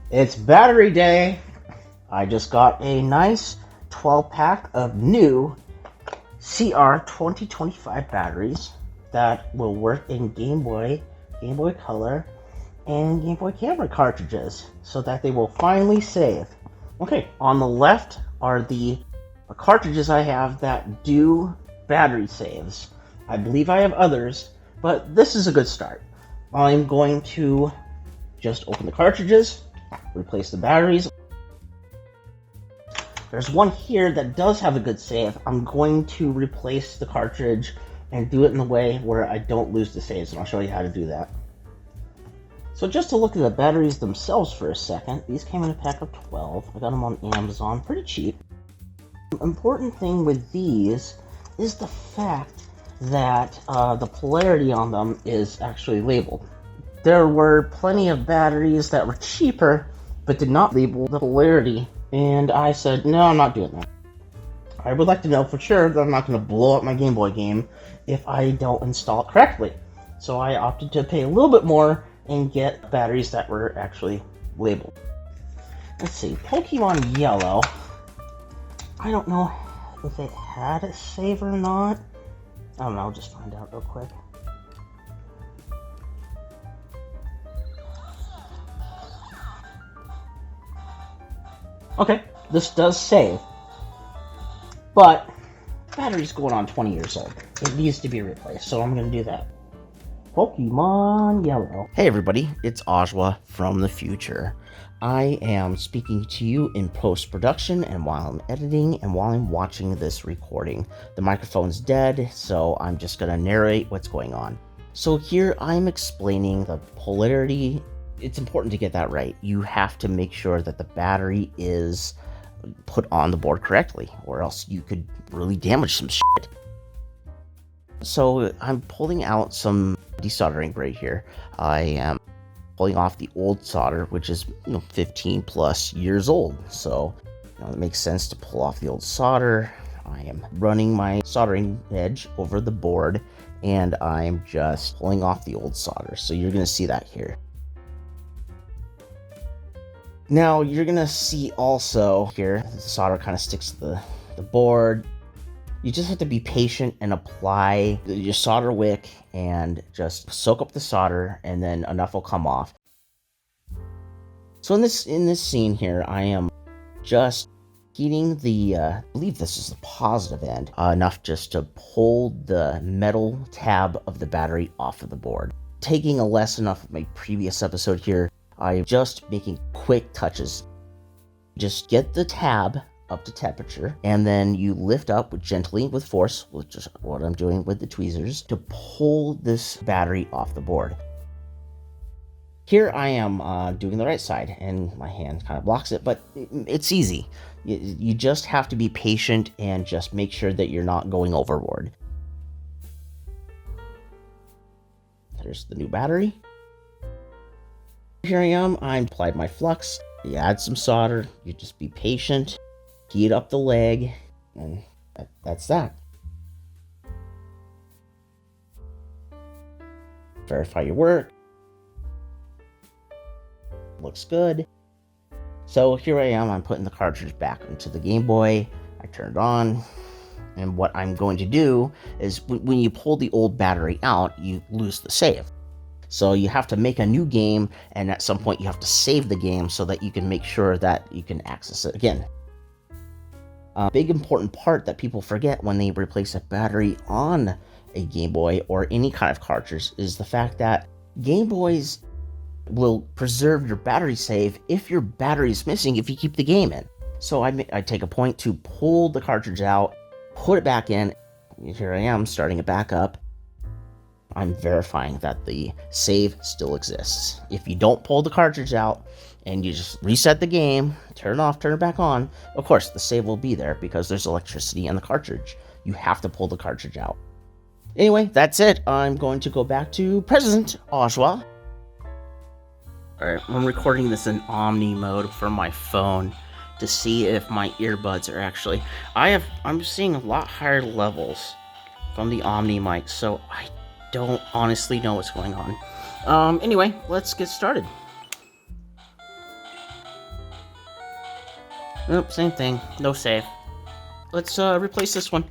It's battery day. I just got a nice 12-pack of new CR 2025 batteries that will work in Game Boy Color, and Game Boy Camera cartridges so that they will finally save. Okay, on the left are the cartridges I have that do battery saves. I believe I have others, but this is a good start. I'm going to just open the cartridges, replace the batteries. There's one here that does have a good save. I'm going to replace the cartridge and do it in a way where I don't lose the saves, and I'll show you how to do that. So just to look at the batteries themselves for a second, these came in a pack of 12. I got them on Amazon, pretty cheap. The important thing with these is the fact that the polarity on them is actually labeled. There were plenty of batteries that were cheaper, but did not label the polarity, and I said, no, I'm not doing that. I would like to know for sure that I'm not going to blow up my Game Boy game if I don't install it correctly. So I opted to pay a little bit more and get batteries that were actually labeled. Let's see, Pokemon Yellow. I don't know if it had a save or not. I don't know, I'll just find out real quick. Okay, this does save, but battery's going on 20 years old. It needs to be replaced, so I'm going to do that. Pokemon Yellow. Hey everybody, it's Oshawa from the future. I am speaking to you in post-production and while I'm editing and while I'm watching this recording. The microphone's dead, so I'm just going to narrate what's going on. So here I'm explaining the polarity. It's important to get that right. You have to make sure that the battery is put on the board correctly, or else you could really damage some shit. So I'm pulling out some desoldering right here. I am pulling off the old solder, which is 15 plus years old. So it makes sense to pull off the old solder. I am running my soldering edge over the board, and I'm just pulling off the old solder. So you're going to see that here. Now you're going to see also here, the solder kind of sticks to the board. You just have to be patient and apply your solder wick and just soak up the solder, and then enough will come off. So in this scene here, I am just heating the, I believe this is the positive end, enough just to pull the metal tab of the battery off of the board. Taking a lesson off of my previous episode here, I'm just making quick touches. Just get the tab up to temperature, and then you lift up gently with force, which is what I'm doing with the tweezers, to pull this battery off the board. Here I am doing the right side, and my hand kind of blocks it, but it's easy. You just have to be patient and just make sure that you're not going overboard. There's the new battery. Here I am, I applied my flux. You add some solder, you just be patient, heat up the leg, and that's that. Verify your work. Looks good. So here I am, I'm putting the cartridge back into the Game Boy. I turn it on, and what I'm going to do is when you pull the old battery out, you lose the save. So you have to make a new game, and at some point you have to save the game so that you can make sure that you can access it again. A big important part that people forget when they replace a battery on a Game Boy or any kind of cartridge is the fact that Game Boys will preserve your battery save if your battery is missing if you keep the game in. So I take a point to pull the cartridge out, put it back in. Here I am starting it back up. I'm verifying that the save still exists. If you don't pull the cartridge out and you just reset the game, turn it off, turn it back on, of course the save will be there because there's electricity in the cartridge. You have to pull the cartridge out. Anyway, that's it. I'm going to go back to President Oshawa. Alright, I'm recording this in Omni mode from my phone to see if my earbuds are actually... I'm seeing a lot higher levels from the Omni mic, so I don't honestly know what's going on. Anyway, let's get started. Nope, same thing. No save. Let's replace this one.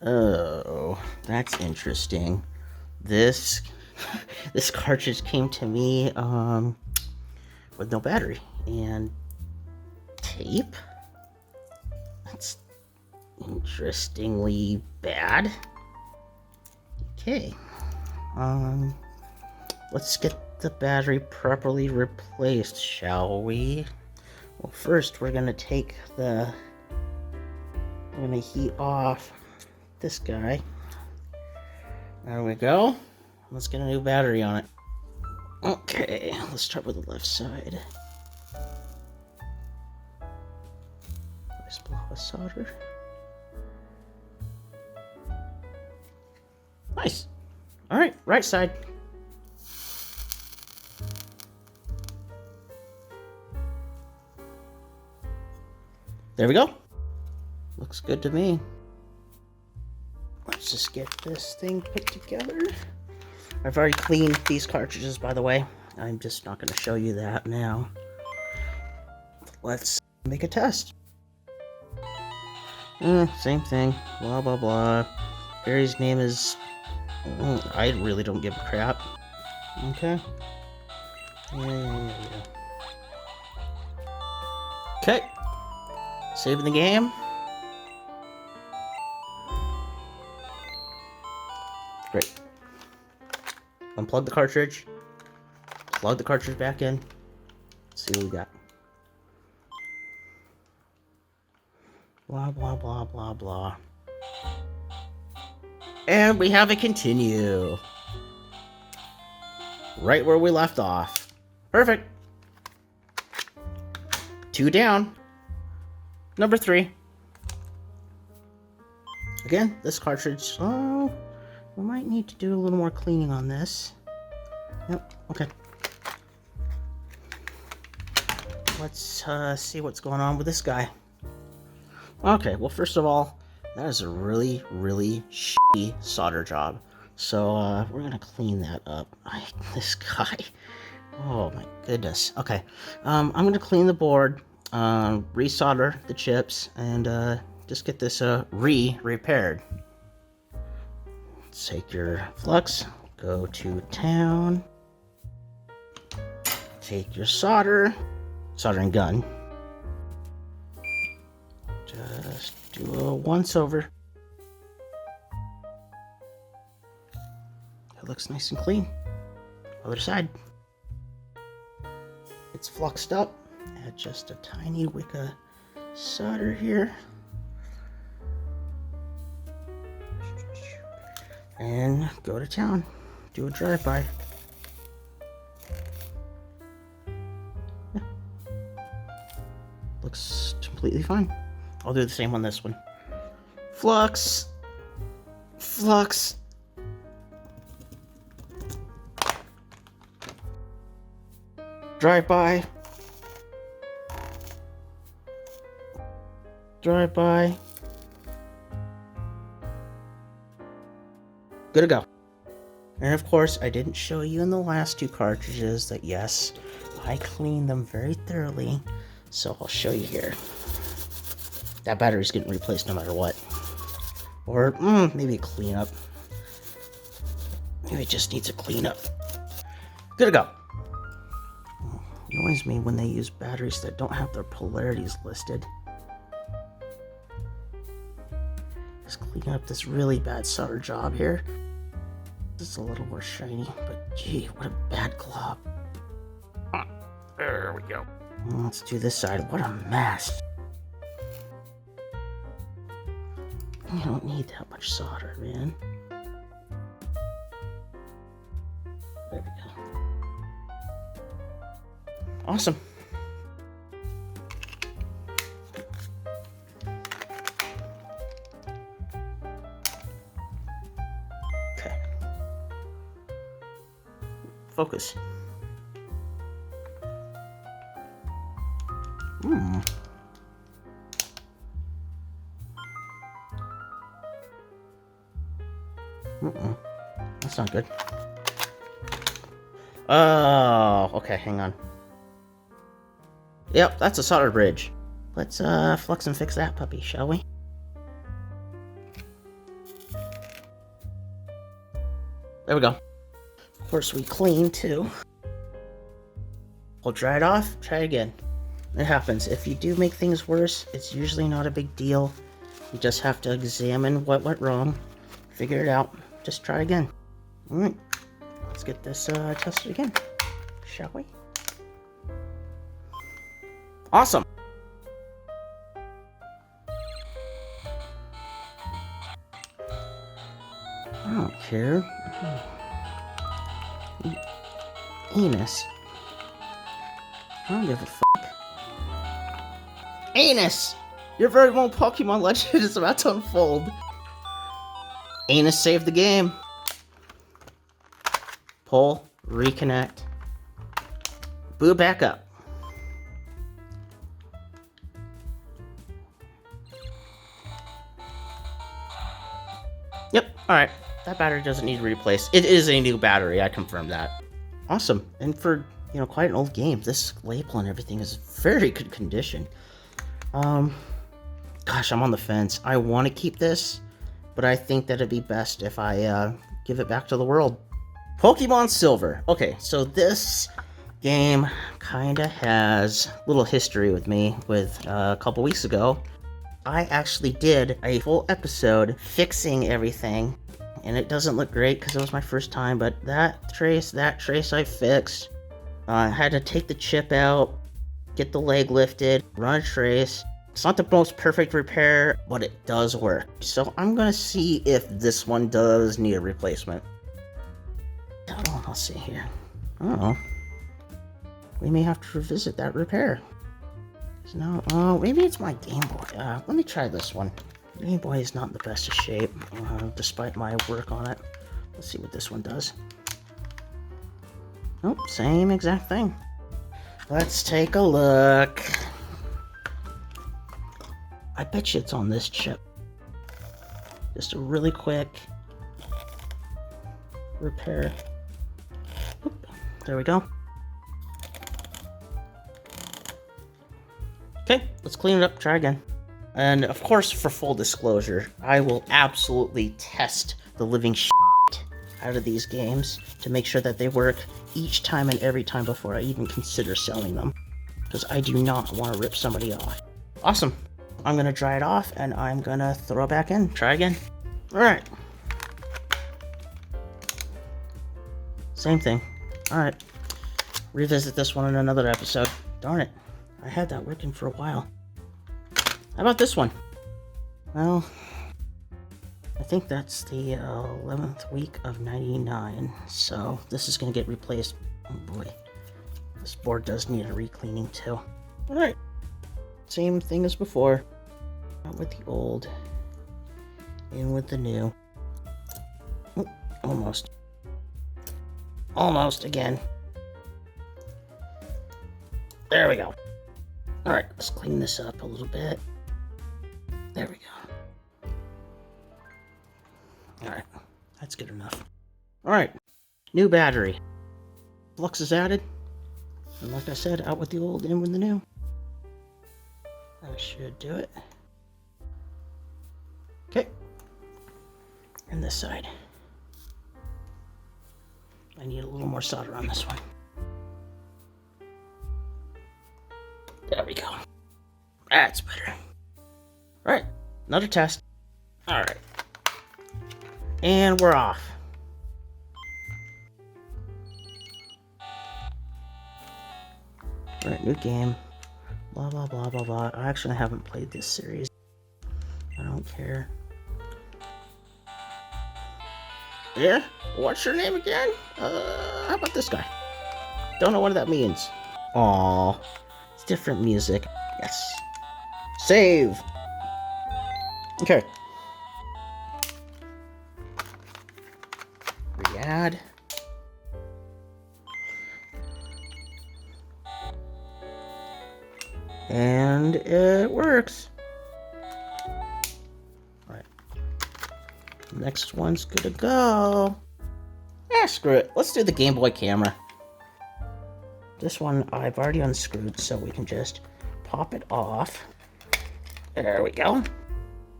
Oh, that's interesting. This this cartridge came to me with no battery and tape. That's interestingly bad. Okay. Let's get the battery properly replaced, shall we? Well, first we're gonna heat off this guy. There we go. Let's get a new battery on it. Okay, let's start with the left side. Nice block of solder. Nice. All right, right side. There we go. Looks good to me. Let's just get this thing put together. I've already cleaned these cartridges, by the way. I'm just not going to show you that now. Let's make a test. Same thing. Blah, blah, blah. Gary's name is... I really don't give a crap. Okay. Yeah. Okay. Saving the game. Great. Unplug the cartridge. Plug the cartridge back in. Let's see what we got. Blah, blah, blah, blah, blah. And we have it continue. Right where we left off. Perfect. 2 down. Number 3. Again, this cartridge, we might need to do a little more cleaning on this. Yep, okay. Let's see what's going on with this guy. Okay, well, first of all, that is a really, really shitty solder job. So, we're gonna clean that up. This guy. Oh my goodness. Okay, I'm gonna clean the board, resolder the chips, and just get this repaired. Take your flux, go to town, take your soldering gun, just do a once over. It looks nice and clean. Other side. It's fluxed up. Add just a tiny wick of solder here. And go to town. Do a drive-by. Yeah. Looks completely fine. I'll do the same on this one. Flux. Flux. Drive-by. Drive-by. Good to go. And of course, I didn't show you in the last 2 cartridges that yes, I cleaned them very thoroughly. So I'll show you here. That battery's getting replaced no matter what. Or maybe a cleanup. Maybe it just needs a cleanup. Good to go. It annoys me when they use batteries that don't have their polarities listed. Just clean up this really bad solder job here. This is a little more shiny, but gee, what a bad glob. There we go. Let's do this side. What a mess. You don't need that much solder, man. There we go. Awesome. Okay. Focus. That's not good. Oh, okay, hang on. Yep, that's a solder bridge. Let's flux and fix that puppy, shall we? There we go. Of course, we clean too. We'll dry it off, try again. It happens. If you do make things worse, it's usually not a big deal. You just have to examine what went wrong, figure it out, just try again. Alright, let's get this tested again, shall we? Awesome! I don't care. Anus. I don't give a fuck. Anus! Your very own Pokemon legend is about to unfold. Anus saved the game. Pull, reconnect. Boot back up. Yep, alright. That battery doesn't need to be replaced. It is a new battery, I confirmed that. Awesome. And for, quite an old game, this label and everything is very good condition. Gosh, I'm on the fence. I want to keep this, but I think that it'd be best if I give it back to the world. Pokemon Silver. Okay, so this game kind of has a little history with me. A couple weeks ago, I actually did a full episode fixing everything, and it doesn't look great because it was my first time, but that trace I fixed. I had to take the chip out, get the leg lifted, run a trace. It's not the most perfect repair, but it does work. So I'm gonna see if this one does need a replacement. Oh, let's see here. Oh, we may have to revisit that repair. So no, maybe it's my Game Boy. Let me try this one. Game Boy is not in the best of shape, despite my work on it. Let's see what this one does. Nope, same exact thing. Let's take a look. I bet you it's on this chip. Just a really quick repair. Oop, there we go. Okay, let's clean it up, try again. And of course, for full disclosure, I will absolutely test the living shit out of these games to make sure that they work each time and every time before I even consider selling them. Because I do not want to rip somebody off. Awesome. I'm going to dry it off and I'm going to throw it back in. Try again. Alright. Same thing. Alright. Revisit this one in another episode. Darn it. I had that working for a while. How about this one? Well, I think that's the 11th week of 99. So this is going to get replaced. Oh boy. This board does need a re-cleaning too. Alright. Same thing as before. Out with the old. In with the new. Oh, almost. Almost again. There we go. Alright, let's clean this up a little bit. There we go. Alright, that's good enough. Alright, new battery. Flux is added. And like I said, out with the old, in with the new. That should do it. Okay. And this side. I need a little more solder on this one. There we go. That's better. Alright, another test. Alright. And we're off. Alright, new game. Blah, blah, blah, blah, blah. I actually haven't played this series. I don't care. Yeah? What's your name again? How about this guy? Don't know what that means. Aww. It's different music. Yes. Save! Okay. Re-add. And it works. Alright. Next one's good to go. Ah, screw it. Let's do the Game Boy camera. This one I've already unscrewed, so we can just pop it off. There we go.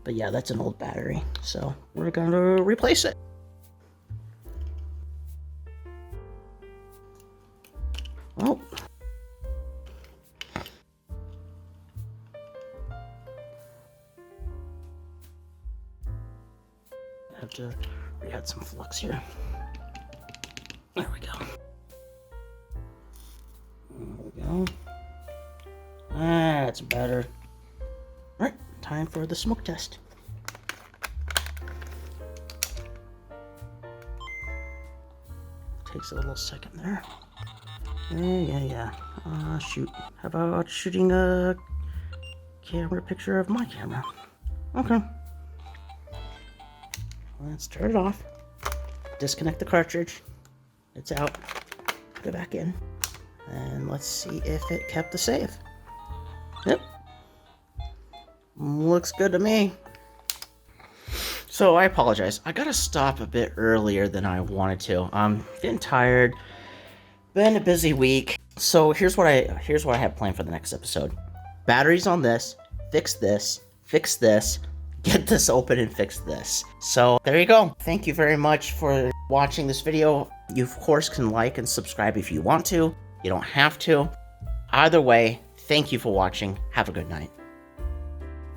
But yeah, that's an old battery, so we're gonna replace it. Oh. I have to re-add some flux here. There we go. There we go. That's better. Alright, time for the smoke test. Takes a little second there. Yeah. Shoot. How about shooting a camera picture of my camera? Okay. Let's turn it off. Disconnect the cartridge. It's out. Put it back in. And let's see if it kept the save. Yep. Looks good to me. So I apologize. I gotta stop a bit earlier than I wanted to. I'm getting tired. Been a busy week. So here's what I have planned for the next episode. Batteries on this, fix this, get this open and fix this. So there you go. Thank you very much for watching this video. You of course can like and subscribe if you want to. You don't have to. Either way, thank you for watching. Have a good night.